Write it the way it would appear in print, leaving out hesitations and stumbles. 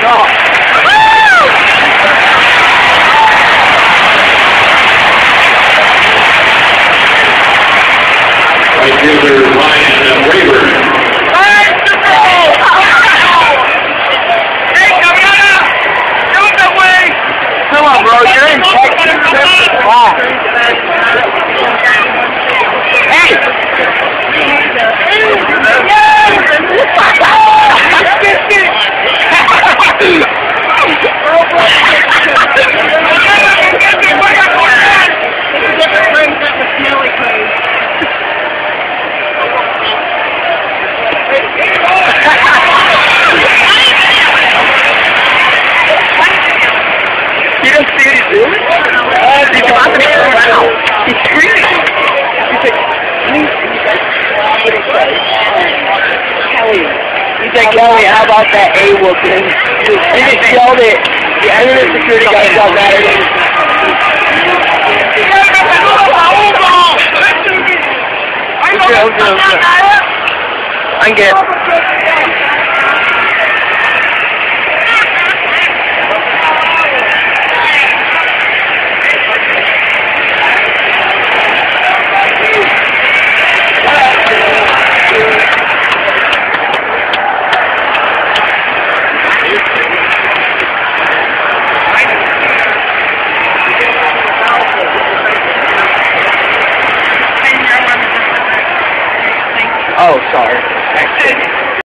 Right fielder Ryan Rayburn. Come on, bro, you're in Texas. Wow. Hey! You don't see what he's doing? He's about to be thrown out. He's screaming. He's like, Kelly. He's like, Kelly, how about that A-whooping? He just yelled it. The internet security guy got mad at him. I'm good. Oh, sorry.